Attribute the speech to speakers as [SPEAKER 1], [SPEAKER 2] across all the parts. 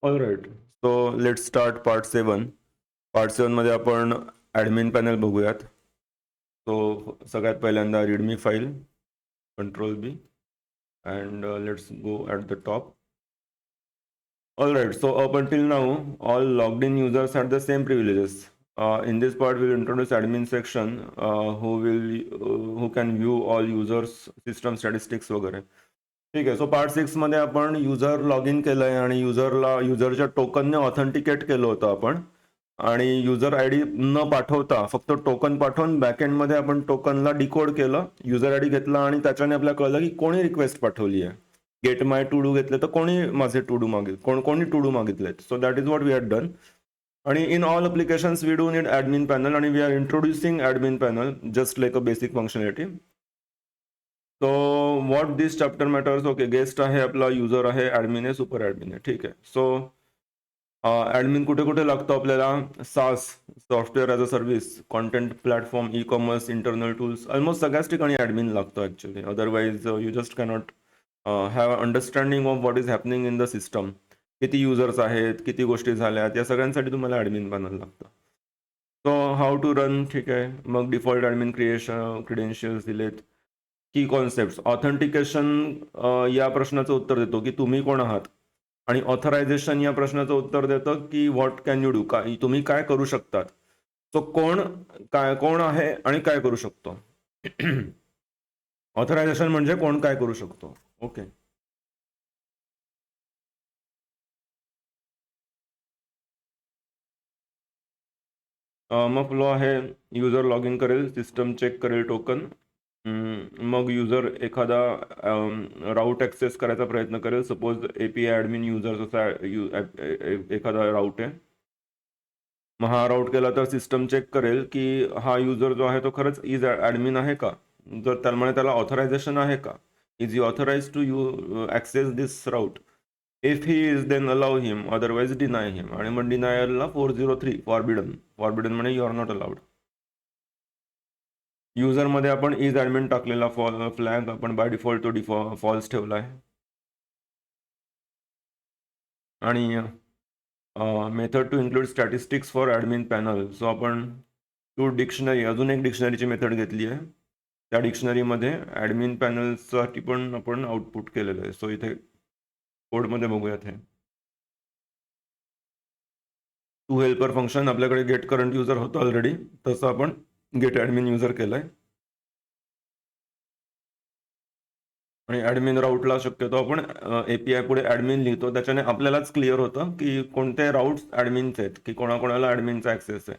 [SPEAKER 1] All right. So let's start part 7. Part 7 मध्ये आपण admin panel बघूयात. सो सगळ्यात पहिल्यांदा readme file, control B, and let's go at the top. All right, so up until now, all logged in users had the same privileges. In this part, we'll introduce admin section who can view all users, system statistics वगैरे. ठीक आहे. So part 6 मध्ये आपण user log in केलंय आणि युजरच्या टोकनने authenticate केलं होतं आपण. आणि युजर आय डी न पाठवता फक्त टोकन पाठवून बॅकएंडमध्ये आपण टोकनला डिकोड केलं, युजर आय डी घेतला आणि त्याच्याने आपल्याला कळलं की कोणी रिक्वेस्ट पाठवली आहे. गेट माय टू डू घेतले तर कोणी माझे टू डू कोणी टू डू मागितलेत. So that is what we had done. आणि in all applications we do need admin panel आणि we are introducing admin panel just like a basic functionality. So what this chapter matters. Okay, guest आहे आपला, user आहे, admin आहे, super admin आहे. ठीक आहे. So admin कुठे कुठे लागतो आपल्याला? SaaS, software as a service, content platform, e commerce, internal tools, almost सगळ्याच ठिकाणी ॲडमिन लागतो actually. Otherwise you just cannot have understanding of what is happening in the system. किती युजर्स आहेत, किती गोष्टी झाल्यात, या सगळ्यांसाठी तुम्हाला ॲडमिन पॅनल लागतं. So how to run. ठीक आहे. मग डिफॉल्ट ॲडमिन क्रिडेन्शियल्स दिलेत. की कॉन्सेप्ट ऑथेंटिकेशन या प्रश्नाचं उत्तर देतो की तुम्ही कोण आहात, आणि ऑथरायझेशन या प्रश्नाचं उत्तर देतं की व्हॉट कॅन यू डू, काय तुम्ही काय करू शकतात. सो कोण आहे आणि काय करू शकतो. ऑथरायझेशन म्हणजे कोण काय करू शकतो. ओके. मग फ्लो आहे, युजर लॉग इन करेल, सिस्टम चेक करेल टोकन. मग युजर एखादा राऊट ॲक्सेस करायचा प्रयत्न करेल. सपोज API ॲडमिन युजर असा एखादा राऊट आहे. मग हा राऊट केला तर सिस्टम चेक करेल की हा युजर जो आहे तो खरंच इज ॲडमिन आहे का. जर त्याला ऑथरायझेशन आहे का, is he authorize to access this route. If he is then allow him, otherwise deny him. आणि मग डिनायलला 403 फॉरबिडन म्हणजे यू आर नॉट अलाउड. युजरमध्ये आपण इज ॲडमिन टाकलेला फ्लॅग आपण बाय डिफॉल्ट तो फॉल्स ठेवला आहे. आणि method to include statistics for admin panel. So आपण डिक्शनरी, अजून एक डिक्शनरीची मेथड घेतली आहे. त्या डिक्शनरीमध्ये ॲडमिन पॅनलसाठी पण आपण आउटपुट केलेलं आहे. सो इथे कोडमध्ये बघूयात. हे टू हेल्पर फंक्शन, आपल्याकडे गेट करंट युजर होतं ऑलरेडी, तसं आपण गेट ॲडमिन युजर केलं आहे. आणि ॲडमिन राऊटला शक्यतो आपण API पुढे ॲडमिन लिहितो. त्याच्याने आपल्यालाच क्लिअर होतं की कोणते राऊट्स ॲडमिनचे आहेत, की कोणाकोणाला ॲडमिनचा ॲक्सेस आहे.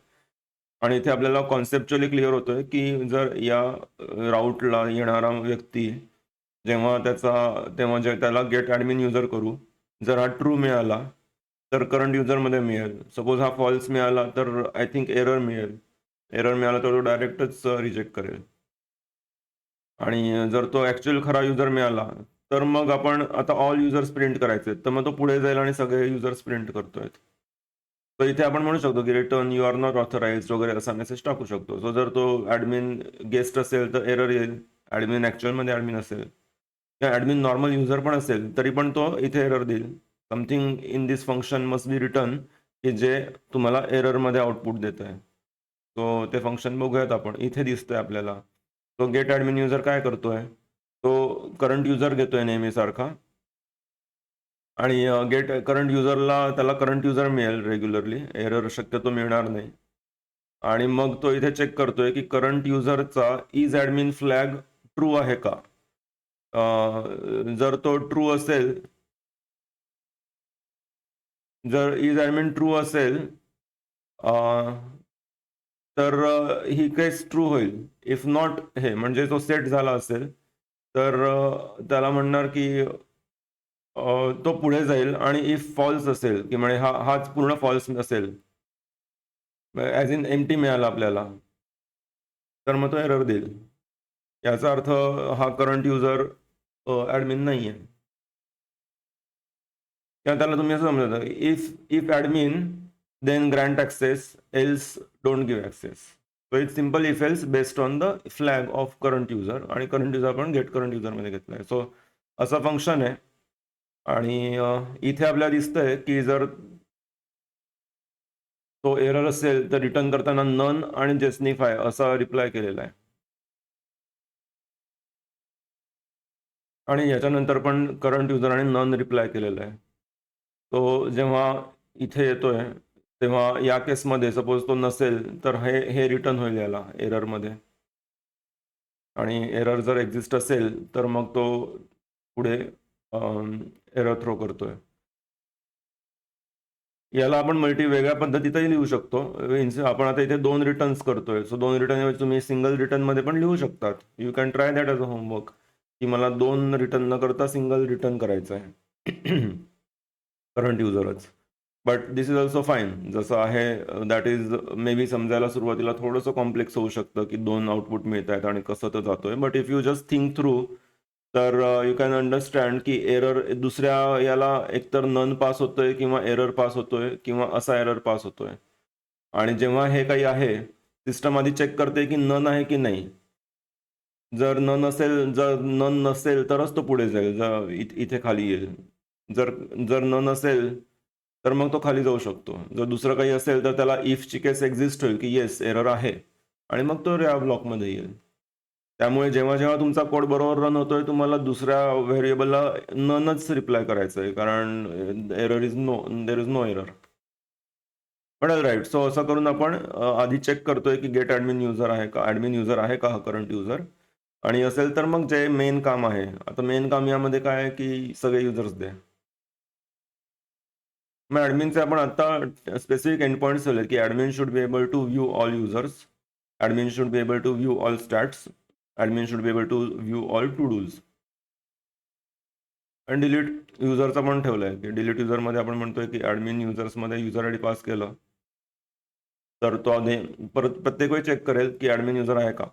[SPEAKER 1] आणि इथे आपल्याला कॉन्सेप्च्युअली क्लिअर होतोय की जर या राऊटला येणारा व्यक्ती तेव्हा त्याला गेट ॲडमिन युजर करू, जर हा ट्रू मिळाला तर करंट युजरमध्ये मिळेल. सपोज हा फॉल्स मिळाला तर आय थिंक एरर मिळेल. एरर मिळाला तर तो डायरेक्टच रिजेक्ट करेल. आणि जर तो ॲक्च्युअल खरा युजर मिळाला तर मग आपण आता ऑल युजर्स प्रिंट करायचे, तर मग तो पुढे जाईल आणि सगळे युजर्स प्रिंट करतोय. तर इथे आपण म्हणू शकतो की return you are not authorized वगैरे असा मेसेज टाकू शकतो. सो जर तो ॲडमिन गेस्ट असेल तर एरर येईल. ॲडमिन ॲक्च्युअलमध्ये ॲडमिन असेल किंवा ॲडमिन नॉर्मल युजर पण असेल तरी पण तो इथे एरर देईल. Something in this function must be return, की जे तुम्हाला एररमध्ये आउटपुट देत आहे. सो ते फंक्शन बघूयात आपण. इथे दिसतंय आपल्याला. तो गेट ॲडमिन युजर काय करतोय, तो करंट युजर घेतोय नेहमीसारखा. आणि गेट करंट युजरला त्याला करंट युजर मिळेल रेग्युलरली, एरर शक्यतो मिळणार नाही. आणि मग तो इथे चेक करतोय की करंट युजरचा इज ॲडमिन फ्लॅग ट्रू आहे का. जर तो ट्रू असेल, जर इज ॲडमिन ट्रू असेल तर ही केस ट्रू होईल. इफ नॉट, हे म्हणजे तो सेट झाला असेल तर त्याला म्हणणार की तो पुढे जाईल. आणि इफ फॉल्स असेल, की म्हणजे हाच पूर्ण फॉल्स असेल, ॲज इन एम्प्टी मिळाला आपल्याला, तर मग तो एरर देईल. याचा अर्थ हा करंट युजर ॲडमिन नाही आहे. किंवा त्याला तुम्ही असं समजायचं, if if admin then grant access, else don't give access. So it's simple if else based on the flag of current user. आणि करंट युजर आपण गेट करंट युजरमध्ये घेतला आहे. सो असं फंक्शन आहे. आणि इथे आपल्याला दिसतंय की जर तो एरर असेल तर रिटर्न करताना नन आणि जस्टिफाय असा रिप्लाय केलेला आहे. आणि याच्यानंतर पण करंट युजर आणि नन रिप्लाय केलेला आहे. तो जेव्हा इथे येतोय तेव्हा या केसमध्ये सपोज तो नसेल तर हे रिटर्न होईल याला एररमध्ये. आणि एरर जर एक्झिस्ट असेल तर मग तो पुढे एरर थ्रो करतोय. याला आपण वेगळ्या पद्धतीतही लिहू शकतो. आपण आता इथे 2 रिटर्न्स करतोय, सो 2 रिटर्न तुम्ही सिंगल रिटर्न मध्ये पण लिहू शकतात. You can try that as a homework, की मला 2 रिटर्न न करता सिंगल रिटर्न करायचं आहे करंट युजरच. But this is also fine जसं आहे. दॅट इज मे बी समजायला सुरुवातीला थोडंसं कॉम्प्लेक्स होऊ शकतं की 2 आउटपुट मिळत आहेत आणि कसं तर जातोय. But if you just think through तर यू कॅन अंडरस्टँड की एरर दुसऱ्या याला एकतर नन पास होतोय किंवा एरर पास होतोय किंवा असा एरर पास होतोय. आणि जेव्हा हे काही आहे सिस्टम आधी चेक करते की नन आहे की नाही. जर नन नसेल तरच तो पुढे जाईल, इथे खाली येईल. जर जर नन असेल तर मग तो खाली जाऊ शकतो. जर दुसरं काही असेल तर त्याला इफची केस एक्झिस्ट होईल की येस एरर आहे आणि मग तो या ब्लॉकमध्ये येईल. त्यामुळे जेव्हा जेव्हा तुमचा कोड बरोबर रन होतोय तुम्हाला दुसऱ्या व्हेरिएबलला ननच रिप्लाय करायचं आहे, कारण error is no, there is no error. पण राईट, सो असं करून आपण आधी चेक करतोय की गेट ॲडमिन युजर आहे का, ॲडमिन युजर आहे का हा करंट युजर. आणि असेल तर मग जे मेन काम आहे, आता मेन काम यामध्ये काय आहे की सगळे युजर्स दे. मग ॲडमिनचे आपण आता स्पेसिफिक एंड पॉईंट्स ठेवले की admin should be able to view all users, admin should be able to view all stats, admin should be able to view all to dos. आणि डिलीट युजरचा पण ठेवलाय की डिलीट युजरमध्ये आपण म्हणतोय की ॲडमिन युजर्समध्ये युजर आय डी पास केलं तर तो आधी परत प्रत्येक वेळी चेक करेल की ॲडमिन युजर आहे का.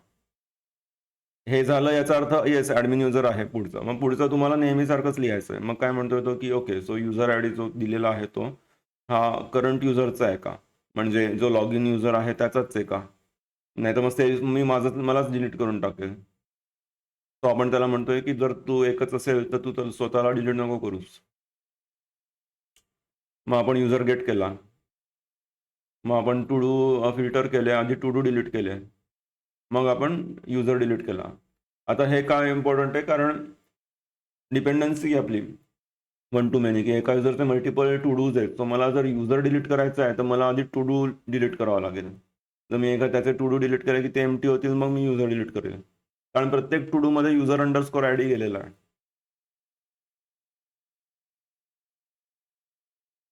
[SPEAKER 1] हे झालं याचा अर्थ येस ॲडमिन युजर आहे पुढचं. मग पुढचं तुम्हाला नेहमीसारखंच लिहायचं आहे. मग काय म्हणतोय तो की okay, so user I D जो दिलेला आहे तो हा करंट युजरचा आहे का, म्हणजे जो लॉग इन युजर आहे त्याचाच आहे का, नाही तर मग ते मी मलाच डिलीट करून टाकेल. तो आपण त्याला म्हणतोय की जर तू एकच असेल तर तू तर स्वतःला डिलीट नको करूस. मग आपण युजर गेट केला, मग आपण टू डू फिल्टर केले, आधी टू डू डिलीट केले, मग आपण युजर डिलीट केला. आता हे काय इम्पॉर्टंट आहे, कारण डिपेंडन्सी आपली वन टू मेनी, की एका युजरचे मल्टिपल टू डूज आहेत. सो मला जर युजर डिलीट करायचं आहे तर मला आधी टू डू डिलीट करावा लागेल. जर मी त्याचे टू डू डिलीट केले की ते एम्प्टी होतील, मग मी युजर डिलीट करेल, कारण प्रत्येक टू डू मध्ये युजर अंडरस्कोर आय डी गेलेला आहे.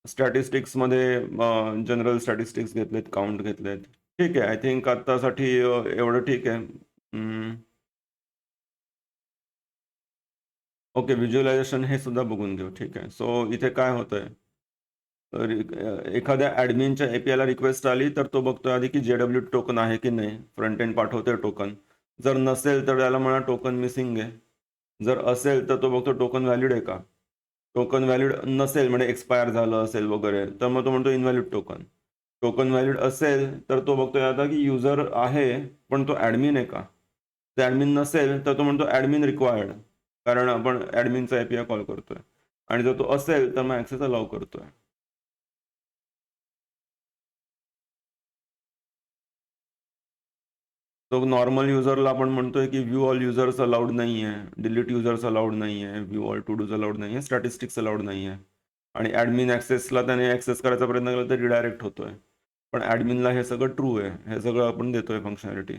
[SPEAKER 1] स्टॅटिस्टिक्समध्ये जनरल स्टॅटिस्टिक्स घेतलेत, काउंट घेतलेत. ठीक आहे, आय थिंक आत्तासाठी एवढं ठीक आहे. ओके, व्हिज्युअलायझेशन हे सुद्धा बघून घेऊ. ठीक आहे, सो इथे काय होतंय, एखाद्या ॲडमिनच्या एपीआयला रिक्वेस्ट आली तर तो बघतोय आधी की JW टोकन आहे की नाही, फ्रंट एंड पाठवतोय टोकन. जर नसेल तर त्याला म्हणा टोकन मिसिंग आहे. जर असेल तर तो बघतो टोकन व्हॅलिड आहे का. टोकन व्हॅलिड नसेल म्हणजे एक्सपायर झालं असेल वगैरे तर मग तो म्हणतो इनव्हॅलिड टोकन. टोकन व्हॅलिड असेल तर तो बघतोय आता की युजर आहे पण तो ॲडमिन आहे का. ते ॲडमिन नसेल तर तो म्हणतो ॲडमिन रिक्वायर्ड, कारण आपण ॲडमिनचा एपीआय कॉल करतोय. आणि जर तो असेल तर मग ॲक्सेस अलाउ करतोय. तो नॉर्मल युजरला आपण म्हणतोय की व्ह्यू ऑल युजर्स अलाउड नाही आहे, डिलीट युजर्स अलाउड नाही आहे, view all to dos allowed नाही आहे, स्टॅटिस्टिक्स अलाउड नाही आहे. आणि ॲडमिन ॲक्सेसला त्याने ॲक्सेस करायचा प्रयत्न केला तर रिडायरेक्ट होतोय. पण ॲडमिनला हे सगळं ट्रू आहे, हे सगळं आपण देतोय फंक्शनॅलिटी.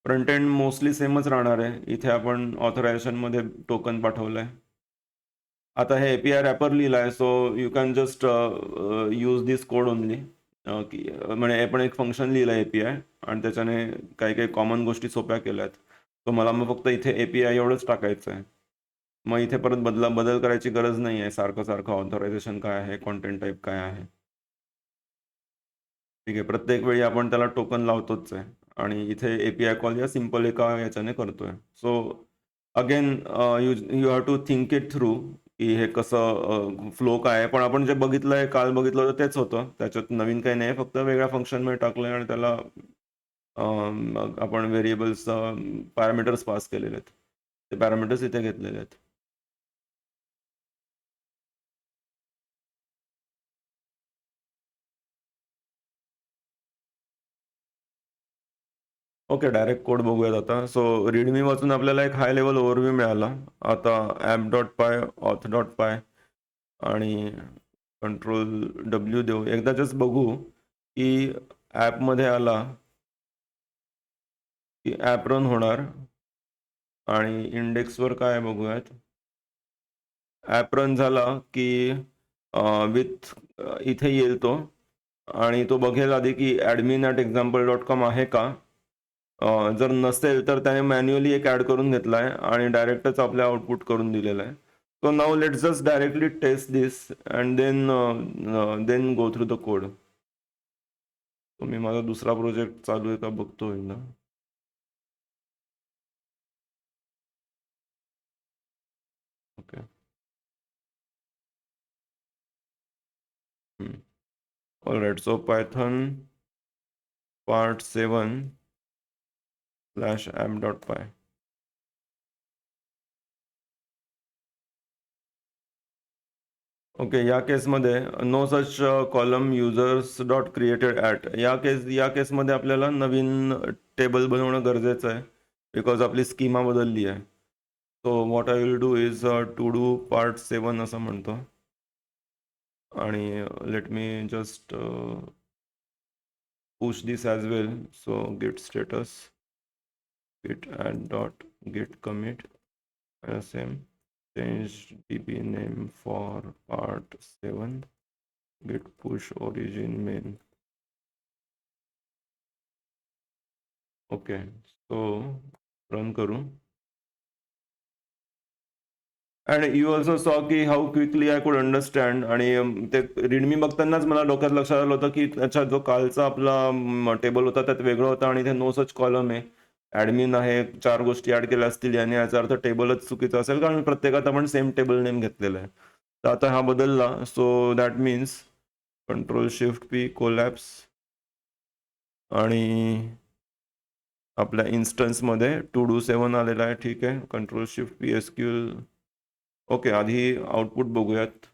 [SPEAKER 1] फ्रंट एंड मोस्टली सेमच राहणार आहे. इथे आपण ऑथरायझेशनमध्ये टोकन पाठवलंय. आता हे एपीआय रॅपर लिहिलाय, so you can just use this code only. की म्हणजे आपण एक फंक्शन लिहिलं आहे एपीआय आणि त्याच्याने काही काही कॉमन गोष्टी सोप्या केल्या आहेत. तर मला मग फक्त इथे एपीआय एवढंच टाकायचं आहे. मग इथे परत बदल करायची गरज नाही आहे. सारखं सारखं ऑथरायझेशन काय आहे, कॉन्टेंट टाईप काय आहे. ठीक आहे, प्रत्येक वेळी आपण त्याला टोकन लावतोच आहे. आणि इथे एपीआय कॉल या सिम्पल एका याच्याने करतोय. So again you have to think it through की हे कसं फ्लो काय आहे. पण आपण जे बघितलंय, काल बघितलं होतं तेच होतं. त्याच्यात नवीन काही नाही, फक्त वेगळ्या फंक्शनमध्ये टाकलंय आणि त्याला मग आपण व्हेरिएबल्स पॅरामीटर्स पास केलेले आहेत. ते पॅरामीटर्स इथे घेतलेले आहेत. ओके, डायरेक्ट कोड बघूयात आता. सो रीडमी वाचून आपल्याला एक हाय लेवल ओव्हरव्ह्यू मिळाला. आता app.py, auth.py आणि Ctrl+W देऊ. एकदा जस्ट बघू की ॲपमध्ये आला की ॲप रन होणार आणि इंडेक्सवर काय बघूयात. ॲप रन झाला की विथ इथे येईल तो आणि तो बघेल आधी की admin@example.com आहे का. जर नसेल तर त्याने मॅन्युअली एक ॲड करून घेतला आहे आणि डायरेक्टच आपल्या आउटपुट करून दिलेलं आहे. So now let's just directly test this and then go through the code. तो मी माझा दुसरा प्रोजेक्ट चालू आहे का बघतो एकदा. Okay. Alright, so python part 7/app.py. Okay, या केसमध्ये no such column users dot created at या केसमध्ये आपल्याला नवीन टेबल बनवणं गरजेचं आहे बिकॉज आपली स्कीमा बदलली आहे. So what I will do is to do part 7 असं म्हणतो आणि let me just push this as well. So git status git add dot git commit same change db name for part 7 git push origin main. Okay, so run करू. And you also saw की how quickly I could understand आणि ते readme बघतानाच मला डोक्यात लक्षात आलं होतं की अच्छा जो कालचा आपला टेबल होता त्यात वेगळं होतं आणि ते नो सच कॉलम आहे. ॲडमिन आहे, 4 गोष्टी ॲड केल्या असतील याने, याचा अर्थ टेबलच चुकीचा असेल कारण प्रत्येकात आपण सेम टेबल नेम घेतलेला आहे. तर आता हा बदलला. So that means Ctrl+Shift+P collapse आणि आपल्या इन्स्टन्समध्ये टू डू 7 आलेला आहे. ठीक आहे, Ctrl+Shift+P SQL. ओके, आधी आउटपुट बघूयात.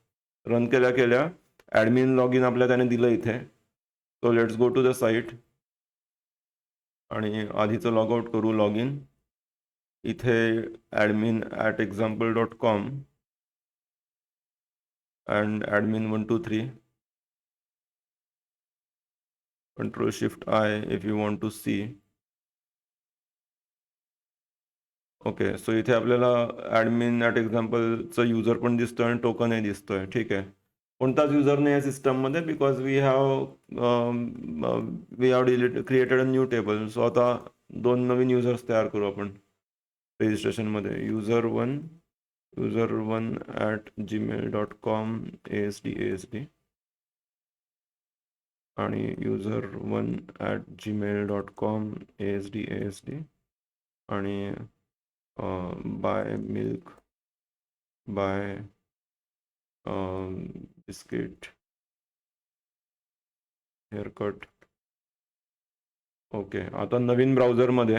[SPEAKER 1] रन केल्या ॲडमिन लॉग इन आपल्या त्याने दिलं इथे. So let's go to the site आणि आधीचं लॉग आउट करू, लॉग इन. इथे admin@example.com and admin123. Ctrl+Shift+I if you want to see. Okay, so इथे आपल्याला admin@exampleचं युजर पण दिसतोय आणि टोकनही दिसतोय. ठीक आहे, कोणताच युजर नाही आहे सिस्टममध्ये because we have created a new table. So आता 2 नवीन युजर्स तयार करू आपण रजिस्ट्रेशनमध्ये. user1@gmail.com ASD आणि user1@gmail.com ASD आणि buy milk buy biscuit haircut. Okay, आता नवीन ब्राउझरमध्ये.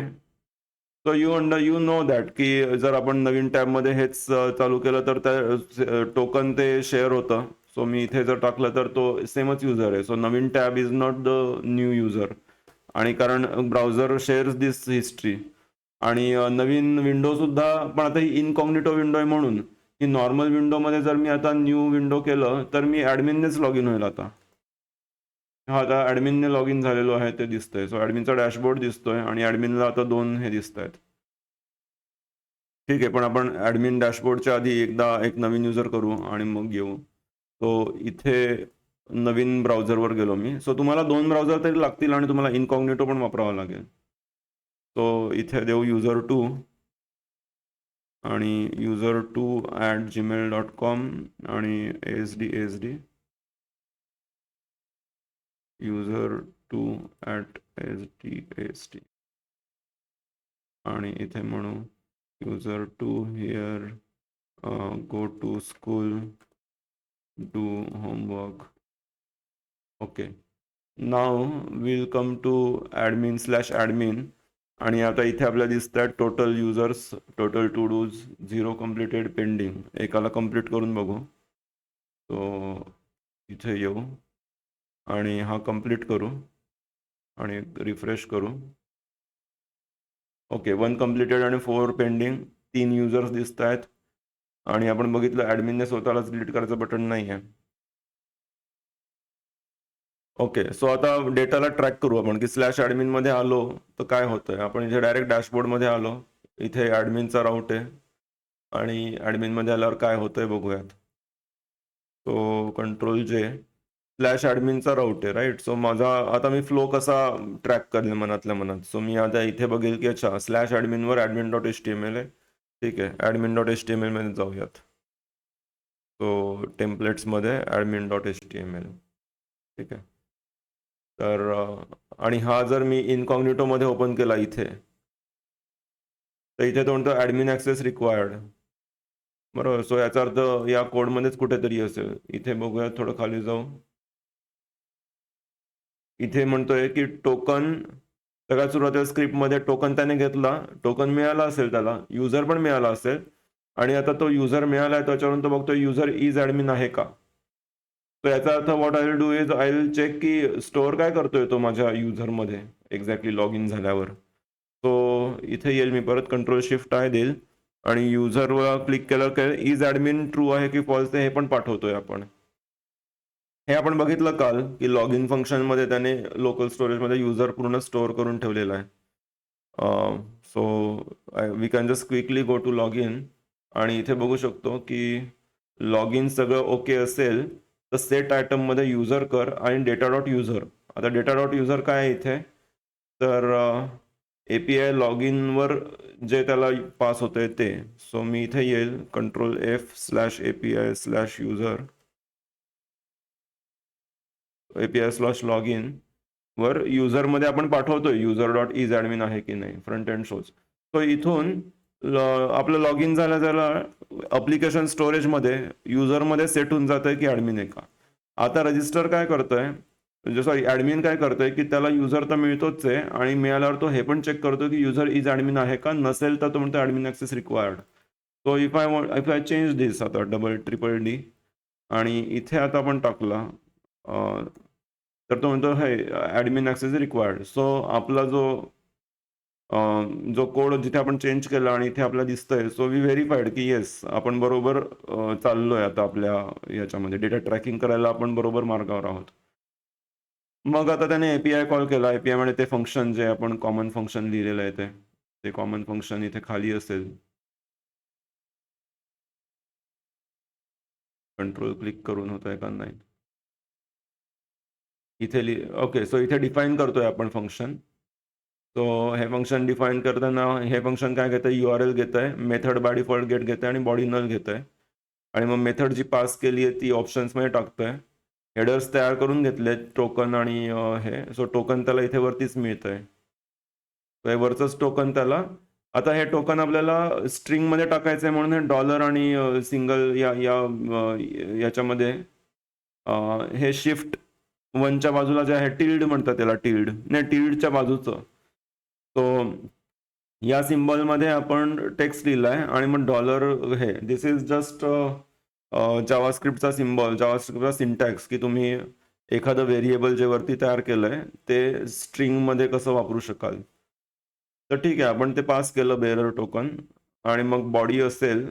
[SPEAKER 1] सो यू नो दॅट की जर आपण नवीन टॅबमध्ये हेच चालू केलं तर त्या टोकन ते शेअर होतं. सो मी इथे जर टाकलं तर तो सेमच युजर आहे. So Naveen tab is not the new user आणि कारण ब्राउझर शेअर्स दिस हिस्ट्री आणि नवीन विंडोसुद्धा. पण आता ही इनकॉग्निटो विंडो आहे म्हणून की नॉर्मल विंडोमध्ये जर मी आता न्यू विंडो केलं तर मी ॲडमिननेच लॉग इन होईल. आता हा आता ॲडमिनने लॉग इन झालेलो आहे ते दिसतंय. सो ॲडमिनचा डॅशबोर्ड दिसतोय आणि ॲडमिनला आता 2 हे दिसत आहेत. ठीक आहे, पण आपण ॲडमिन डॅशबोर्डच्या आधी एकदा एक नवीन युजर करू आणि मग येऊ. तो इथे नवीन ब्राउझरवर गेलो मी. सो तुम्हाला 2 ब्राउझर तरी लागतील आणि तुम्हाला इनकॉग्निटो पण वापरावा लागेल. तो इथे देऊ user2 आणि user2@gmail.com आणि ASD user2@ASD आणि इथे म्हणू user2 here go to school do homework. Okay, now will come to admin/admin आणि आता इथे आपल्याला दिसत आहेत total users, total to dos 0 completed pending. एकाला कम्प्लीट करून बघू. तो इथे येऊ आणि हा कम्प्लीट करू आणि रिफ्रेश करू. ओके, 1 कम्प्लिटेड आणि 4 पेंडिंग, 3 युजर्स दिसत आहेत. आणि आपण बघितलं ॲडमिनने स्वतःलाच डिलीट करायचं बटन नाही आहे. ओके, सो आता डेटाला ट्रॅक करू आपण की /admin मध्ये आलो तर काय होतंय. आपण इथे डायरेक्ट डॅशबोर्डमध्ये आलो. इथे ॲडमिनचा राऊट आहे आणि ॲडमिनमध्ये आल्यावर काय होतंय बघूयात. तो कंट्रोल J /adminचा राऊट आहे, राईट. सो माझा आता मी फ्लो कसा ट्रॅक करेल मनातल्या मनात. सो मी आता इथे बघेल की अच्छा /admin वर admin.html आहे. ठीक आहे, admin.html मध्ये जाऊयात. सो टेम्पलेट्समध्ये admin.html. ठीक आहे. तर आणि हा जर मी इनकॉग्निटोमध्ये ओपन केला इथे, तर इथे तो म्हणतो ॲडमिन ॲक्सेस रिक्वायर्ड. बरोबर. सो याचा अर्थ या कोडमध्येच कुठेतरी असेल. इथे बघूया, थोडं खाली जाऊ. इथे म्हणतोय की टोकन, सगळ्यात सुरुवातीला स्क्रिप्टमध्ये टोकन त्याने घेतला, टोकन मिळाला असेल त्याला, युजर पण मिळाला असेल आणि आता तो युजर मिळाला आहे त्याच्यावरून तो बघतो युजर इज ॲडमिन आहे का. तर याचा अर्थ what I will do is I will check की स्टोअर काय करतोय तो माझ्या युजरमध्ये एक्झॅक्टली लॉग इन झाल्यावर. सो इथे येईल मी परत Ctrl+Shift I देईल आणि युजरवर क्लिक केलं की इज ॲडमिन ट्रू आहे की फॉल्स आहे हे पण पाठवतोय आपण. हे आपण बघितलं काल की लॉग इन फंक्शनमध्ये त्याने लोकल स्टोरेजमध्ये युजर पूर्ण स्टोअर करून ठेवलेला आहे. So we can just quickly go to log in आणि इथे बघू शकतो की लॉग इन सगळं ओके असेल तर सेट आयटममध्ये युजर कर आणि data.user. आता data.user काय आहे इथे, तर API लॉग इनवर जे त्याला पास होतंय ते. सो मी इथे येईल Ctrl+F/API/user API/login वर युजरमध्ये आपण पाठवतोय user.isAdmin आहे की नाही, फ्रंट एंड शोज. तो इथून आपलं लॉग इन झालं त्याला अप्लिकेशन स्टोरेजमध्ये युजरमध्ये सेट होऊन जातंय की ॲडमिन आहे का. आता रजिस्टर काय करतोय, म्हणजे सॉरी ॲडमिन काय करतोय की त्याला युजर तर मिळतोच आहे आणि मिळाल्यावर तो हे पण चेक करतो की युजर इज ॲडमिन आहे का. नसेल तर तो म्हणतो admin access required. So if I change this आता $DDD आणि इथे आता आपण टाकला तर तो म्हणतो हे ॲडमिन ॲक्सेस रिक्वायर्ड. सो आपला जो कोड जिथे आपण चेंज केला आणि इथे आपल्याला दिसतंय, सो वी व्हेरीफाईड की येस आपण बरोबर चाललोय आता आपल्या याच्यामध्ये डेटा ट्रॅकिंग करायला आपण बरोबर मार्गावर आहोत. मग आता त्याने API कॉल केला. API मध्ये ते फंक्शन जे आपण कॉमन फंक्शन लिहिलेलं आहे ते कॉमन फंक्शन इथे खाली असेल. कंट्रोल क्लिक करून होतंय का नाही इथे ओके. सो इथे डिफाईन करतोय आपण फंक्शन. सो हे फंक्शन डिफाईन करताना हे फंक्शन काय घेतं, URL घेत आहे, मेथड बाय डिफॉल्ट गेट घेत आहे आणि बॉडी नल घेत आहे. आणि मग मेथड जी पास केली आहे ती ऑप्शन्समध्ये टाकतोय. हेडर्स तयार करून घेतलेत टोकन आणि हे. सो टोकन त्याला इथे वरतीच मिळत आहे. हे वरचंच टोकन त्याला. आता हे टोकन आपल्याला स्ट्रिंगमध्ये टाकायचं आहे म्हणून डॉलर आणि सिंगल याच्यामध्ये हे Shift 1च्या बाजूला जे आहे टिल्ड म्हणतात त्याला, टिल्डच्या बाजूचं. तो या सिम्बॉलमध्ये आपण टेक्स्ट लिहिलाय आणि मग डॉलर हे दिस इज जस्ट जावास्क्रिप्टचा सिम्बॉल, जावास्क्रिप्टचा सिंटॅक्स की तुम्ही एखादं व्हेरिएबल जे वरती तयार केलंय ते स्ट्रिंगमध्ये कसं वापरू शकाल. तर ठीक आहे, आपण ते पास केलं बेअरर टोकन आणि मग बॉडी असेल,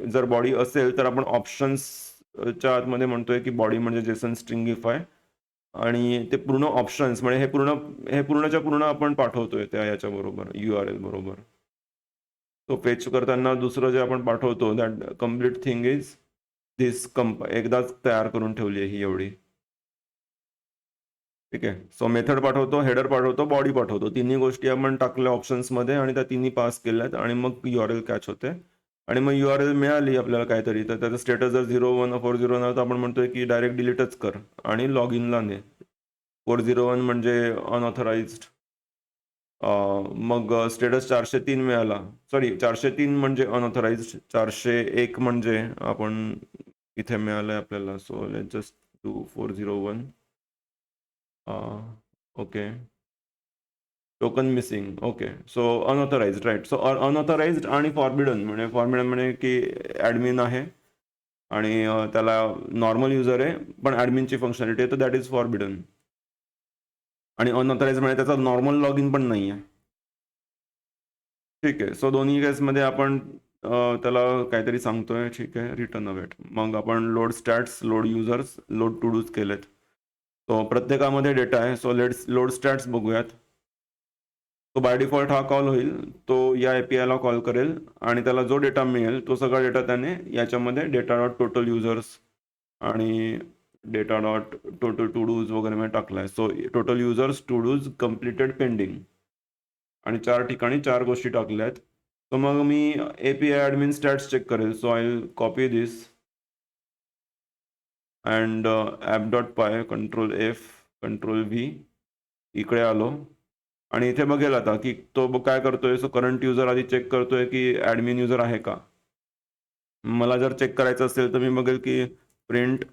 [SPEAKER 1] जर बॉडी असेल तर आपण ऑप्शन्सच्या आतमध्ये म्हणतोय की बॉडी म्हणजे जेसन स्ट्रिंगिफाय आणि ते पूर्ण ऑप्शन्स म्हणजे हे पूर्णच्या पूर्ण आपण पाठवतोय त्या याच्याबरोबर URL बरोबर. तो फेच करताना दुसरं जे आपण पाठवतो दॅट कम्प्लीट थिंग इज दिस एकदाच तयार करून ठेवली आहे ही एवढी. ठीक आहे. सो मेथड पाठवतो, हेडर पाठवतो, बॉडी पाठवतो. तिन्ही गोष्टी आपण टाकल्या ऑप्शन्समध्ये आणि त्या तिन्ही पास केल्यात आणि मग URL कॅच होते. आणि मग URL मिळाली आपल्याला काहीतरी, तर त्याचं स्टेटस जर 01401 तर आपण म्हणतोय की डायरेक्ट डिलीटच कर आणि लॉग इनला ने. 401 म्हणजे अनऑथराइज्ड. मग स्टेटस 403 मिळाला, सॉरी 403 म्हणजे अनऑथराइज्ड, 401 म्हणजे आपण इथे मिळालंय आपल्याला. So let's just do 401. Okay, token missing. Okay, so unauthorized, right. So unauthorized आणि फॉरबिडन म्हणजे की ॲडमिन आहे आणि त्याला नॉर्मल युजर आहे पण ॲडमिनची फंक्शनॅलिटी आहे, तर दॅट इज फॉरबिडन. आणि अनऑथराइज्ड म्हणजे त्याचा नॉर्मल लॉग इन पण नाही आहे. ठीक आहे. सो दोन्ही केसमध्ये आपण त्याला काहीतरी सांगतोय, ठीक आहे, रिटर्न अवेट. मग आपण load stats, load users, load to dos केलेत. सो प्रत्येकामध्ये डेटा आहे. सो लेट्स लोड स्टॅट्स बघूयात. तो बाय डिफॉल्ट हा कॉल होईल, तो या API ला कॉल करेल आणि त्याला जो डेटा मिळेल तो सगळा डेटा त्याने याच्यामध्ये डेटा डॉट टोटल युजर्स आणि data dot total to dos वगैरे मध्ये टाकलाय. So total users, to dos, completed, pending आणि 4 ठिकाणी 4 गोष्टी टाकल्या आहेत. तर मग मी API ॲडमिन स्टॅट्स चेक करेल. So I will copy this and app.py, Ctrl+F, Ctrl+V, इकडे आलो आणि इथे बघेल आता की तो काय करतोय. सो करंट युजर आधी चेक करतोय की ॲडमिन युजर आहे का. मला जर चेक करायचं असेल तर मी बघेल की प्रिंट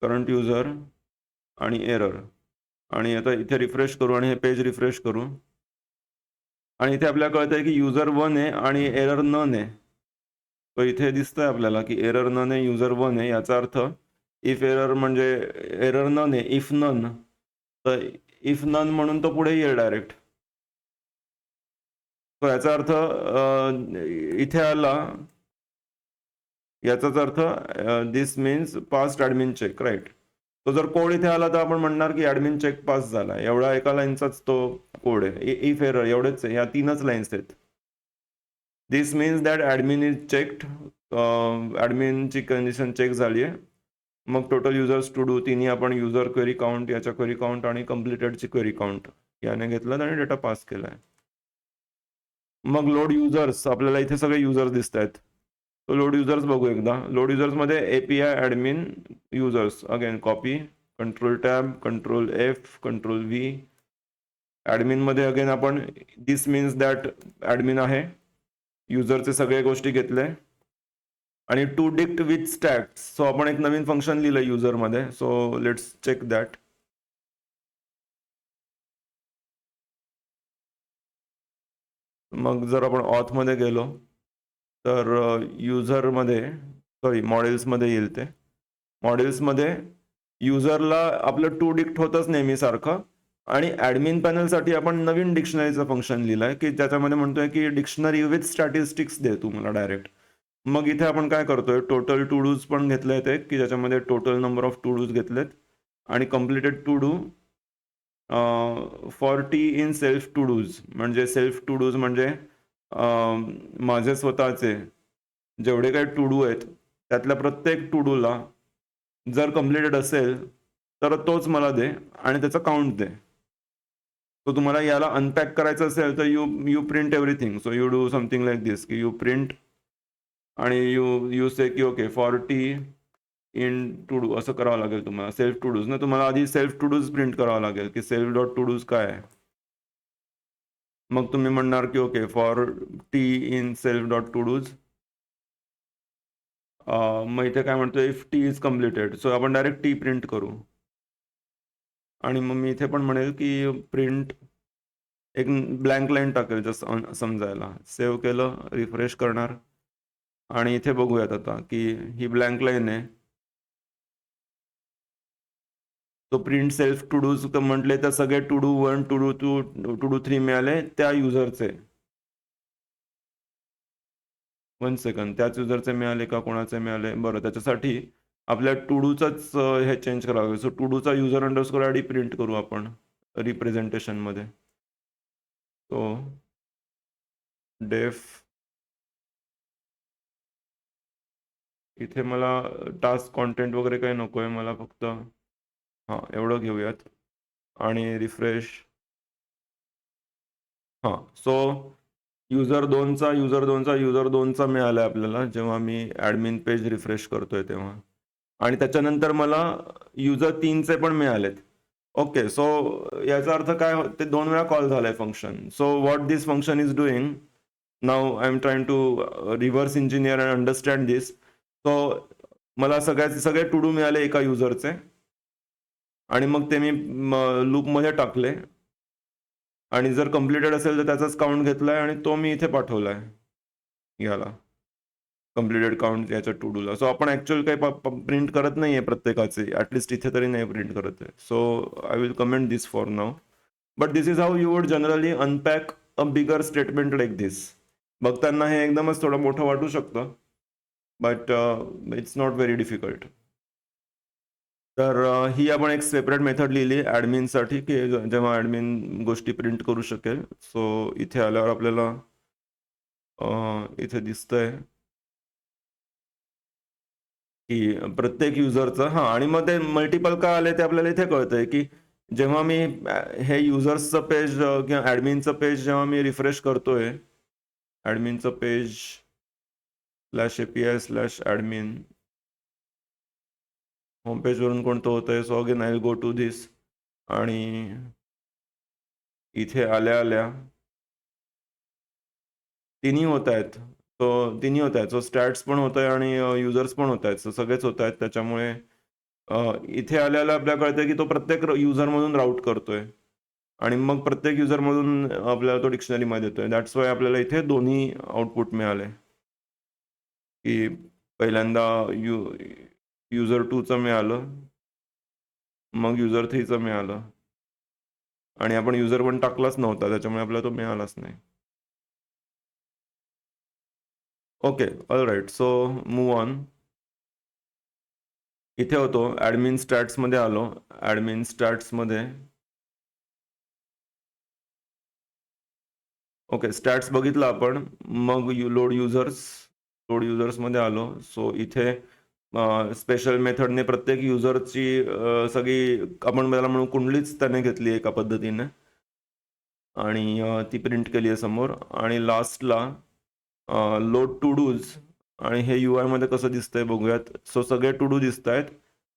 [SPEAKER 1] करंट युजर आणि एरर, आणि आता इथे रिफ्रेश करू आणि हे पेज रिफ्रेश करू आणि इथे आपल्याला कळत आहे की युजर 1 आहे आणि एरर नन आहे. तो इथे दिसतंय आपल्याला की एरर नन आहे, युजर 1 आहे. याचा अर्थ इफ एरर म्हणजे एरर नन आहे, इफ नन, तर इफ नन म्हणून तो पुढे येईल डायरेक्ट. तो याचा अर्थ इथे आला, याचाच अर्थ this means passed admin check, right. तो जर कोड इथे आला तर आपण म्हणणार की ॲडमिन चेक पास झाला. एवढा एका लाईनचाच तो कोड आहे. इफ एरर एवढेच आहे, ह्या 3च लाईन्स आहेत. This means that admin is checked, ॲडमिनची कंडिशन चेक झाली आहे. मग टोटल युजर्स टू डू तिन्ही आपण युजर क्वेरी काउंट, याच्या क्वेरी काउंट आणि कम्प्लिटेडची क्वेरी काउंट याने घेतलं आणि डेटा पास केलाय. मग लोड युजर्स, आपल्याला इथे सगळे युजर्स दिसत आहेत. तो लोड युजर्स बघू एकदा. लोड युजर्समध्ये API admin users, again copy, Ctrl+Tab, Ctrl+F, Ctrl+V. ॲडमिनमध्ये अगेन आपण दिस मीन्स दॅट ॲडमिन आहे. युजरचे सगळे गोष्टी घेतले आणि to dict with stats. So आपण एक नवीन फंक्शन लिहिलं युजरमध्ये. So let's check that. मग जर आपण ऑथमध्ये गेलो तर युजरमध्ये, सॉरी मॉडेल्समध्ये येईल. ते मॉडेल्समध्ये युजरला आपलं टू डिक्ट होतच नेहमीसारखं, आणि ॲडमिन पॅनलसाठी आपण नवीन डिक्शनरीचं फंक्शन लिहिलं आहे की त्याच्यामध्ये म्हणतोय की डिक्शनरी विथ स्टॅटिस्टिक्स दे तू मला डायरेक्ट. मग इथे आपण काय करतोय, टोटल टू डूज पण घेतले आहेत एक, की ज्याच्यामध्ये total number of to dos घेतलेत आणि completed to do 40 in self to dos. म्हणजे सेल्फ टू डूज म्हणजे माझे स्वतःचे जेवढे काही टू डू आहेत त्यातल्या प्रत्येक टू डूला जर कम्प्लिटेड असेल तर तोच मला दे आणि त्याचा काउंट दे. सो तुम्हाला याला अनपॅक करायचं असेल तर you print everything. So you do something like this की यू प्रिंट आणि यू से की ओके 40 इन टू डू असं करावं लागेल तुम्हाला. सेल्फ टू डूज ना, तुम्हाला आधी सेल्फ टू डूज प्रिंट करावं लागेल की सेल्फ डॉट टू डूज काय आहे. मग तुम्ही म्हणणार की okay 40 in self dot to dos. मग इथे काय म्हणतो, if t is completed. So आपण डायरेक्ट टी प्रिंट करू आणि मग मी इथे पण म्हणेल की प्रिंट एक ब्लँक लाईन टाकेल जसं समजायला. सेव्ह केलं, रिफ्रेश करणार आणि इथे बघूयात आता की ही ब्लँक लाईन आहे. तो प्रिंट सेल्फ टू डूज म्हटले तर सगळे to do 1, to do 2, to do 3 मिळाले त्या युजरचे. 1 सेकंड, त्याच युजरचे मिळाले का कोणाचे मिळाले. बरं, त्याच्यासाठी आपल्या टू डूचाच हे चेंज करावं लागेल. सो टू डूचा युजर अंडरस्कोर आयडी प्रिंट करू आपण रिप्रेझेंटेशनमध्ये. तो डेफ, इथे मला टास्क कॉन्टेंट वगैरे काही नको आहे, मला फक्त हां एवढं घेऊयात आणि रिफ्रेश. हां, सो युजर 2चा मिळाला आहे आपल्याला जेव्हा मी ॲडमिन पेज रिफ्रेश करतोय तेव्हा. आणि त्याच्यानंतर मला युजर 3चे पण मिळालेत. ओके, सो याचा अर्थ काय, ते 2 वेळा कॉल झालाय function. So what this function is doing now, I am trying to reverse engineer and understand this. So मला सगळे टू डू मिळाले एका युजरचे आणि मग ते मी लूपमध्ये टाकले आणि जर कम्प्लिटेड असेल तर त्याचाच काउंट घेतलाय आणि तो मी इथे पाठवलाय याला, कम्प्लिटेड काउंट याच्या टू डूला. सो आपण ॲक्च्युअल काही प्रिंट करत नाही आहे प्रत्येकाचे, ॲटलिस्ट इथे तरी नाही प्रिंट करत आहे. So I will comment this for now. But this is how you would generally unpack a bigger statement like this. बघताना हे एकदमच थोडं मोठं वाटू शकतं, but it's not very difficult. तर ही आपण एक सेपरेट मेथड लिहिली ॲडमिनसाठी, की जेव्हा ॲडमिन गोष्टी प्रिंट करू शकेल. सो इथे आल्यावर आपल्याला इथे दिसतंय की प्रत्येक युजरचं हां, आणि मग ते मल्टिपल का आले ते आपल्याला इथे कळतंय, की जेव्हा मी हे युजर्सचं पेज किंवा ॲडमिनचं पेज जेव्हा मी रिफ्रेश करतोय, ॲडमिनचं पेज /API/admin होम पेजवरून कोणतं होतंय. So again I will go to this आणि इथे आल्या आल्या तिन्ही होत आहेत. तिन्ही होत आहेत. सो स्टॅट्स पण होत आहे आणि युजर्स पण होत आहेत. सो सगळेच होत आहेत. त्याच्यामुळे इथे आल्याला आपल्याला कळतंय की तो प्रत्येक युजरमधून राऊट करतोय आणि मग प्रत्येक युजरमधून आपल्याला तो डिक्शनरीमध्ये देतोय. दॅट्स वाय आपल्याला इथे दोन्ही आउटपुट मिळाले, की पहिल्यांदा युजर 2चं मिळालं, मग युजर 3चं मिळालं आणि आपण युजर 1 टाकलाच नव्हता, त्याच्यामुळे आपल्याला तो मिळालाच नाही. Okay, all right. So move on. इथे होतो ॲडमिन स्टॅट्समध्ये आलो. ॲडमिन स्टॅट्समध्ये ओके, स्टॅट्स बघितलं आपण. मग लोड युजर्समध्ये आलो. सो इथे स्पेशल मेथडने प्रत्येक युजरची सगळी आपण त्याला म्हणून कुंडलीच त्याने घेतली एका पद्धतीने आणि ती प्रिंट केली आहे समोर. आणि लास्टला लोड टू डूज आणि हे UI मध्ये कसं दिसतंय बघूयात. सो सगळे टू डू दिसत आहेत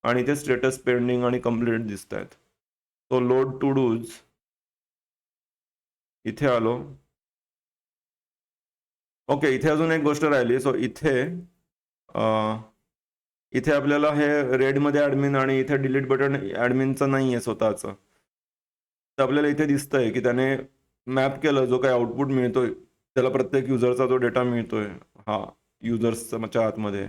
[SPEAKER 1] आणि ते स्टेटस पेंडिंग आणि कम्प्लीट दिसत आहेत. सो लोड टू डूज इथे आलो. ओके, इथे अजून एक गोष्ट राहिली. सो इथे आपल्याला हे रेडमध्ये ॲडमिन आणि इथे डिलीट बटन ॲडमिनचं नाही आहे स्वतःचं. तर आपल्याला इथे दिसतंय की त्याने मॅप केलं, जो काही आउटपुट मिळतोय त्याला प्रत्येक युजरचा जो डेटा मिळतोय हा युजर्सच्या आतमध्ये,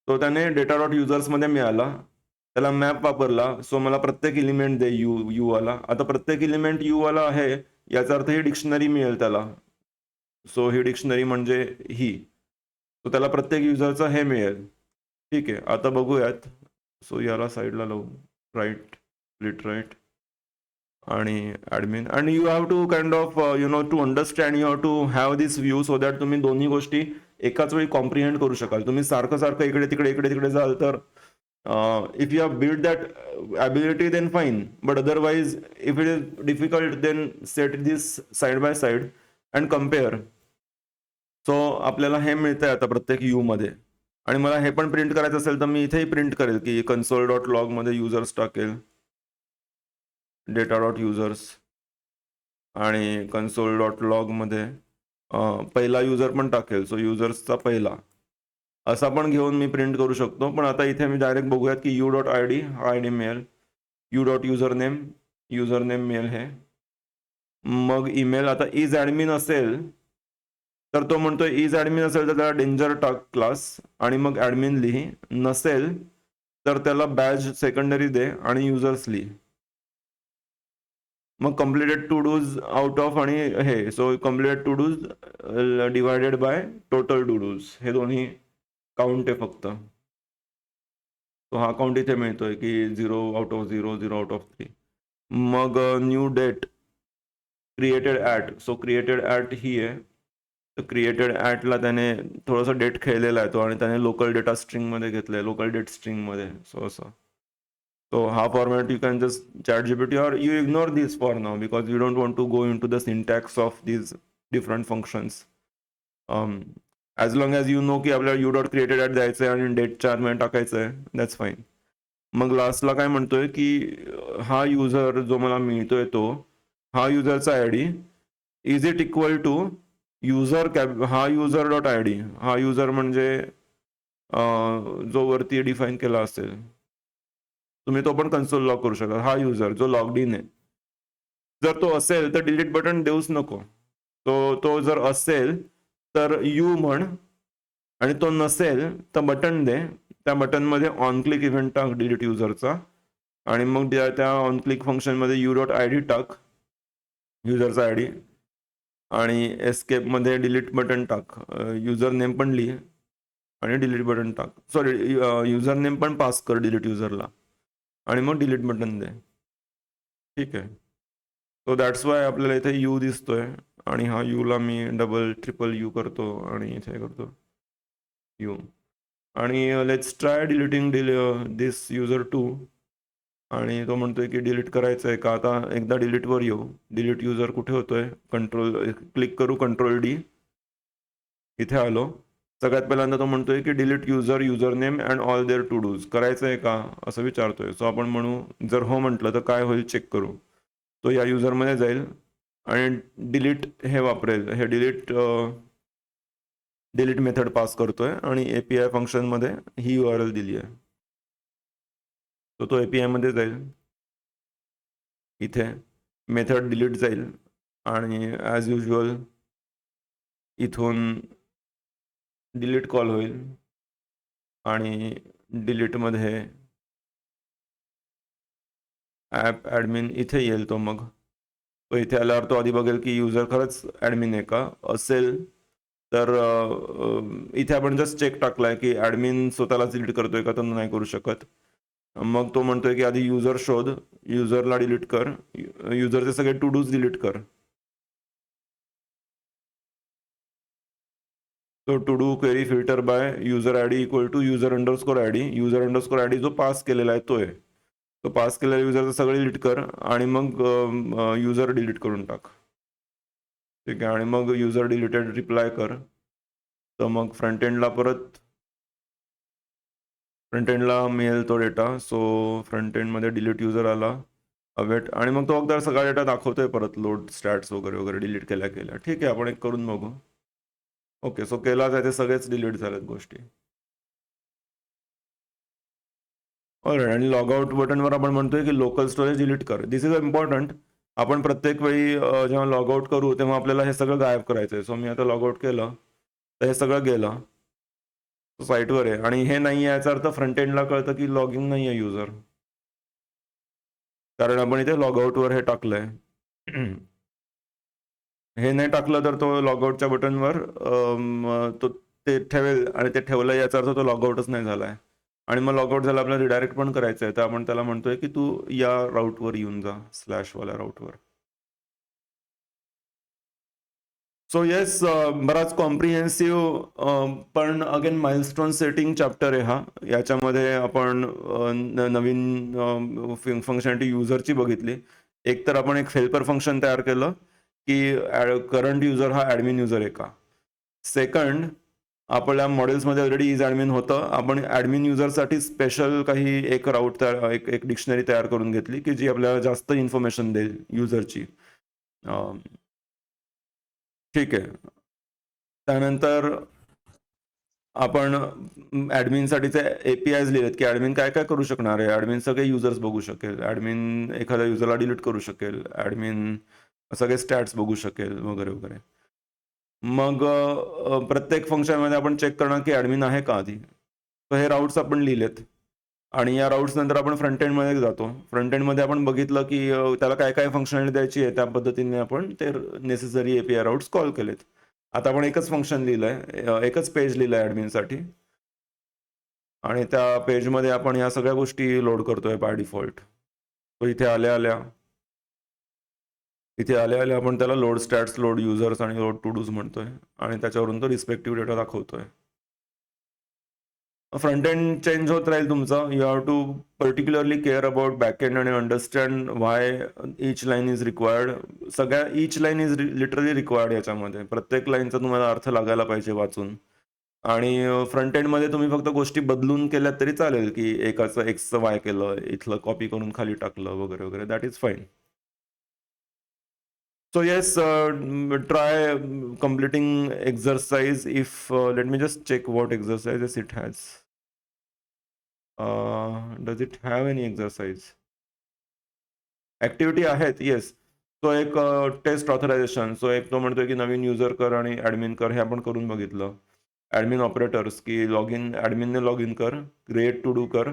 [SPEAKER 1] तो त्याने डेटा डॉट युजर्समध्ये मिळाला. त्याला मॅप वापरला. सो मला प्रत्येक एलिमेंट दे यू वाला. आता प्रत्येक एलिमेंट यू वाला आहे याचा अर्थ ही डिक्शनरी मिळेल त्याला. सो ही डिक्शनरी म्हणजे ही. सो त्याला प्रत्येक युजरचा हे मिळेल. ठीक आहे, आता बघूयात. सो याला साईडला लावू. राईट, स्प्लिट राईट आणि ॲडमिन. आणि you have to kind of to understand, you have to have this view so that तुम्ही दोन्ही गोष्टी एकाच वेळी कॉम्प्रिहेंड करू शकाल. तुम्ही सारखं इकडे तिकडे जाल तर if you have built that ability then fine, but otherwise if it is difficult then set this side by side and compare. So आपल्याला हे मिळतंय आता प्रत्येक यू मध्ये. आणि मला हे पण प्रिंट करायचं असेल तर मी इथेही प्रिंट करेल की console.log मध्ये युजर्स टाकेल, डेटा डॉट युजर्स आणि console.log मध्ये पहिला युजर पण टाकेल. सो युजर्सचा पहिला असा पण घेऊन मी प्रिंट करू शकतो. पण आता इथे मी डायरेक्ट बघूयात की u.id हा आयडी मिळेल, u.युजर नेम मिळेल हे. मग ईमेल. आता इज ॲडमिन असेल तर तो म्हणतोय इज ॲडमिन असेल तर त्याला डेंजर टाक क्लास आणि मग ॲडमिन लिही. नसेल तर त्याला बॅज सेकंडरी दे आणि युजर्स लिही. मग completed to dos out of आणि हे. So completed to dos divided by total to dos, हे दोन्ही काउंट आहे फक्त. तो हा काउंट इथे मिळतोय की 0 आउट ऑफ 0, 0 आउट ऑफ 3. मग new date created at. So created at ही आहे. तर क्रिएटेड ॲटला त्याने थोडंसं डेट खेळलेला आहे तो आणि त्याने लोकल डेटा स्ट्रिंगमध्ये घेतलंय, लोकल डेट स्ट्रिंगमध्ये. सो असं. So how format you can just ChatGPT or you ignore these for now because you don't want to go into the syntax of these different functions. As long as you know की आपल्याला u.created at द्यायचं आहे आणि डेटच्या आतमध्ये टाकायचं आहे, that's fine. मग लास्टला काय म्हणतोय की हा युजर जो मला मिळतोय तो हा युजरचा ID is it equal to user हा युजर डॉट आय डी. हा युजर म्हणजे जो वरती डिफाईन केला असेल, तुम्ही तो पण कन्सोल लॉग करू शकता. हा युजर जो लॉग्ड इन आहे, जर तो असेल तर डिलीट बटन देऊच नको. तो जर असेल तर यू म्हण आणि तो नसेल तर बटन दे. त्या बटनमध्ये ऑन क्लिक इव्हेंट टाक डिलीट युजरचा आणि मग त्या ऑन क्लिक फंक्शनमध्ये u.id टाक युजरचा आय डी आणि एस्केपमध्ये डिलीट बटन टाक. युजर नेम पण लिहि आणि डिलीट बटन टाक. सॉरी, युजर नेम पण पास कर डिलीट युजरला आणि मग डिलीट बटन दे. ठीक आहे. सो दॅट्स वाय आपल्याला इथे यू दिसतोय आणि हा यूला मी डबल ट्रिपल यू करतो आणि इथे करतो यू. आणि let's try deleting this user 2. आणि तो म्हणतोय की डिलीट करायचं आहे का. आता एकदा डिलीटवर येऊ. डिलीट युजर कुठे होतोय, कंट्रोल क्लिक करू, कंट्रोल डी, इथे आलो. सगळ्यात पहिल्यांदा तो म्हणतोय की delete user, user name and all their to dos. करायचं आहे का असं विचारतोय. सो आपण म्हणू, जर हो म्हटलं तर काय होईल चेक करू. तो या युजरमध्ये जाईल आणि डिलीट हे वापरेल. हे डिलीट मेथड पास करतोय आणि API फंक्शनमध्ये ही URL दिली आहे. तो API मध्ये जाईल, इथे मेथड डिलीट जाईल आणि ॲज युजल इथून डिलीट कॉल होईल आणि डिलीटमध्ये ॲप ॲडमिन इथे येईल. तो मग तो इथे आल्यावर तो आधी बघेल की युजर खरंच ॲडमिन आहे का. असेल तर इथे आपण जस्ट चेक टाकलाय की ॲडमिन स्वतःलाच डिलीट करतोय का, तर नाही करू शकत. मग तो म्हणतोय की आधी युजर शोध, युजरला डिलीट कर, युजरचे सगळे टू डूज डिलीट कर. तो to do query filter by user I D equal to user underscore I D. User underscore I D जो पास केलेला आहे तो आहे. तो पास केलेला युजरचं सगळं डिलीट कर आणि मग युजर डिलीट करून टाक. ठीक आहे. आणि मग युजर डिलीटेड रिप्लाय कर. तर मग फ्रंट एंडला मिळेल तो डेटा. सो फ्रंट एंडमध्ये डिलीट युजर आला, अवेट, आणि मग तो अगदी सगळा डेटा दाखवतोय परत, लोड स्टॅट्स वगैरे वगैरे डिलीट केल्या. ठीक आहे, आपण एक करून बघू. ओके, सो केला जाते, सगळेच डिलीट झालेत गोष्टी. ऑलराईट. आणि लॉगआउट बटनवर आपण म्हणतोय की लोकल स्टोरेज डिलीट कर. दिस इज इम्पॉर्टंट. आपण प्रत्येक वेळी जेव्हा लॉगआउट करू तेव्हा आपल्याला हे सगळं गायब करायचं आहे. सो मी आता लॉगआउट केलं तर हे सगळं गेलं, साईटवर आहे. आणि हे नाही याचा अर्थ फ्रंट एंडला कळतं की लॉगिंग नाही आहे युजर, कारण आपण इथे लॉगआउटवर हे टाकलंय. हे नाही टाकलं तर तो लॉगआउटच्या बटनवर तो ते ठेवेल आणि ते ठेवलं याचा अर्थ तो लॉगआउटच नाही झालाय. आणि मग लॉगआउट झाला, आपल्याला रिडायरेक्ट पण करायचं आहे, तर आपण त्याला म्हणतोय की तू या राऊटवर येऊन जा, स्लॅशवाल्या राऊटवर. सो येस, बराच कॉम्प्रिहेन्सिव्ह पण अगेन माइलस्टोन सेटिंग चॅप्टर आहे हा. याच्यामध्ये आपण नवीन फंक्शनॅलिटी युजरची बघितली. एक तर आपण एक हेल्पर फंक्शन तयार केलं की करंट युजर हा ॲडमिन युजर आहे का. सेकंड, आपल्या मॉडेल्समध्ये ऑलरेडी इज ॲडमिन होतं. आपण ॲडमिन युजरसाठी स्पेशल काही एक राऊट तयार, एक डिक्शनरी तयार करून घेतली की जी आपल्याला जास्त इन्फॉर्मेशन देईल युजरची. ठीक आहे. त्यानंतर आपण ॲडमिनसाठीचे APIs लिहिलेत की ॲडमिन काय काय करू शकणार आहे. ॲडमिन सगळे युजर्स बघू शकेल, ॲडमिन एखाद्या युजरला डिलीट करू शकेल, ॲडमिन सगळे स्टॅट्स बघू शकेल वगैरे वगैरे. मग प्रत्येक फंक्शनमध्ये आपण चेक करणार की ॲडमिन आहे का आधी. तर हे राऊट्स आपण लिहिलेत आणि या राऊट्स नंतर आपण फ्रंट एंडमध्ये जातो. फ्रंट एंडमध्ये आपण बघितलं की त्याला काय काय फंक्शनॅलिटी द्यायची आहे, त्या पद्धतीने आपण ते नेसेसरी API राऊट्स कॉल केलेत. आता आपण एकच फंक्शन लिहिलंय, एकच पेज लिहिलंय ॲडमिनसाठी, आणि त्या पेजमध्ये आपण या सगळ्या गोष्टी लोड करतोय बाय डिफॉल्ट. तो इथे आल्या आल्या आपण त्याला लोड स्टॅट्स, लोड युजर्स आणि लोड टू डूज म्हणतोय आणि त्याच्यावरून तो रिस्पेक्टिव्ह डेटा दाखवतोय. फ्रंट एंड चेंज होत राहील तुमचं. You have to particularly care about back end आणि understand why each line is required. सगळ्या each line is literally required. याच्यामध्ये प्रत्येक लाईनचा तुम्हाला अर्थ लागायला पाहिजे वाचून. आणि फ्रंट एंडमध्ये तुम्ही फक्त गोष्टी बदलून केल्या तरी चालेल की एकाचं एक्सचं वाय केलं, इथलं कॉपी करून खाली टाकलं वगैरे वगैरे, that is fine. So yes, try completing exercise if, let me just check what exercises it has. Does it have any exercise? Activity आहेत, yes. तो एक टेस्ट ऑथरायझेशन. सो एक तो म्हणतोय की नवीन युजर कर आणि ॲडमिन कर. हे आपण करून बघितलं. ॲडमिन ऑपरेटर्स की लॉग इन, ॲडमिनने लॉग इन कर, क्रिएट टू डू कर,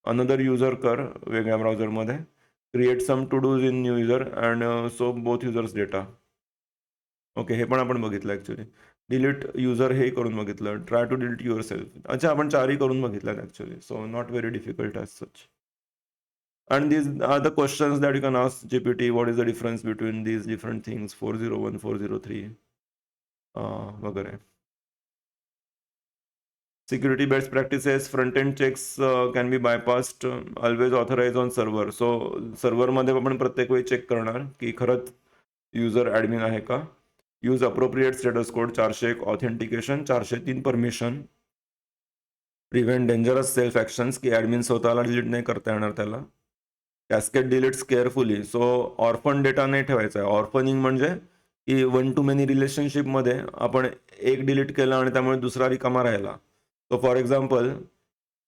[SPEAKER 1] अनदर युजर कर वेगळ्या ब्राउझरमध्ये, create some to dos in new user and so both users data. Okay, हे पण आपण बघितलं ॲक्च्युली. डिलीट युजर हे करून बघितलं. Try to delete yourself. अच्छा, आपण 4ही करून बघितल्यात actually. So not very difficult as such. And these are the questions that you can ask GPT. What is the difference between these different things, 401, 403 वगैरे. Security best practices, front-end checks can be bypassed, always authorize on server. So सर्व्हरमध्ये आपण प्रत्येक वेळी check करणार की खरंच user admin आहे का. Use appropriate status code 401, authentication 403, permission. Prevent dangerous self actions की ॲडमिन स्वतःला डिलीट नाही करता येणार त्याला. Cascade deletes carefully. So orphan data नाही ठेवायचा आहे. ऑर्फनिंग म्हणजे की वन टू मेनी रिलेशनशिपमध्ये आपण एक डिलीट केलं आणि त्यामुळे दुसरा रिकामा राहिला. सो फॉर एक्झाम्पल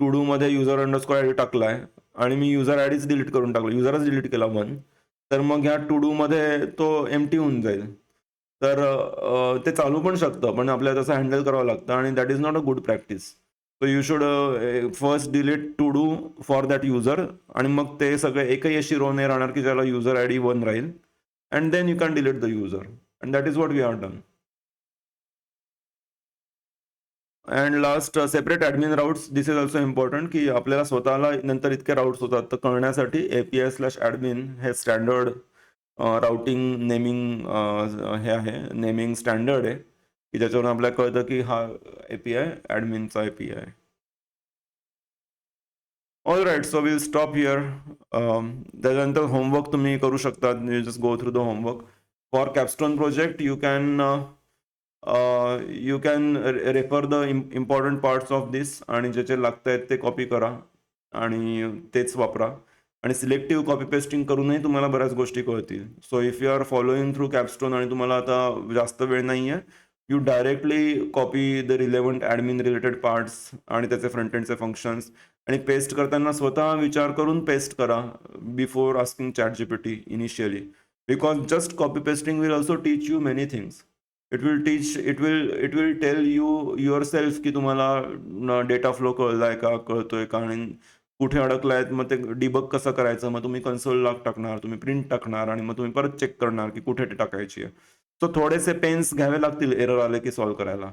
[SPEAKER 1] टू डूमध्ये युजर अंडरस्कोर आय डी टाकला आहे आणि मी युजर आय डीच डिलीट करून टाकलो, युजरच डिलीट केला वन, तर मग ह्या टू डूमध्ये तो एम्प्टी होऊन जाईल. तर ते चालू पण शकतं, पण आपल्याला तसं हँडल करावं लागतं आणि that is not a good practice. So you should first delete to do for that user आणि मग ते सगळे एकही अशी रो नाही राहणार की ज्याला युजर आय डी वन राहील. And then you can delete the user and that is what we are done. And last separate admin routes. This is also important की आपल्याला स्वतःला नंतर इतके राऊट्स होतात तर कळण्यासाठी API/admin हे स्टँडर्ड राउटिंग नेमिंग हे आहे, नेमिंग स्टँडर्ड आहे की ज्याच्यावरून आपल्याला कळतं की हा API ॲडमिनचा API आहे. All right, so will stop here. त्याच्यानंतर होमवर्क तुम्ही करू शकता. You just go through the homework. For capstone project you can refer the important parts of this आणि ज्याचे लागत आहेत ते कॉपी करा आणि तेच वापरा. आणि सिलेक्टिव्ह कॉपी पेस्टिंग करूनही तुम्हाला बऱ्याच गोष्टी कळतील. So if you are following through capstone आणि तुम्हाला आता जास्त वेळ नाही आहे, you directly copy the relevant admin related parts आणि त्याचे फ्रंट एंडचे फंक्शन्स आणि पेस्ट करताना स्वतः विचार करून पेस्ट करा before asking ChatGPT initially. Because just copy pasting will also teach you many things. It will tell you yourself की तुम्हाला डेटा फ्लो कळलाय का, कळतोय का आणि कुठे अडकलायत. मग ते डिबग कसं करायचं, मग तुम्ही कन्सोल लॉग टाकणार, तुम्ही प्रिंट टाकणार आणि मग तुम्ही परत चेक करणार की कुठे ते टाकायची आहे. सो थोडेसे पेन्स घ्यावे लागतील एरर आले की सॉल्व्ह करायला.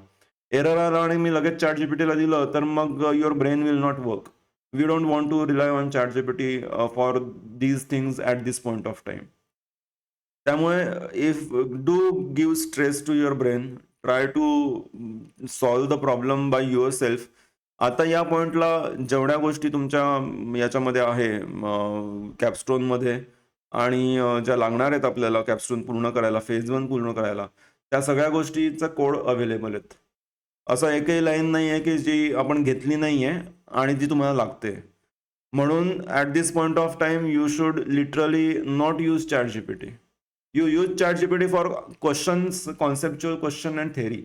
[SPEAKER 1] एरर आला आणि मी लगेच ChatGPTला दिलं तर मग your brain will not work. We don't want to rely on ChatGPT for these things at this point of time. त्यामुळे if do give stress to your brain, try to solve the problem by yourself. आता या पॉइंटला जेवढ्या गोष्टी तुमच्या याच्यामध्ये आहे कॅपस्टोनमध्ये आणि ज्या लागणार आहेत आपल्याला कॅपस्टोन पूर्ण करायला, फेज 1 पूर्ण करायला, त्या सगळ्या गोष्टीचा कोड अवेलेबल आहेत. असं एकही लाईन नाही आहे की जी आपण घेतली नाही आहे आणि ती तुम्हाला लागते. म्हणून at this point of time you should literally not use ChatGPT. You use ChatGPT for questions, conceptual question and theory,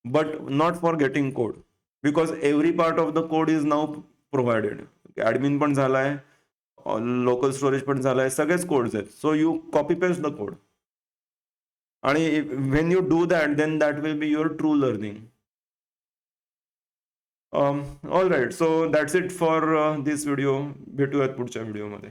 [SPEAKER 1] but not for getting code, because every part of the code is now provided. Admin पण झालाय, local storage पण झालाय, सगळेच codes आहेत. So you copy paste the code आणि when you do that then that will be your true learning. All right, so that's it for this video. भेटूयात पुढच्या व्हिडिओमध्ये.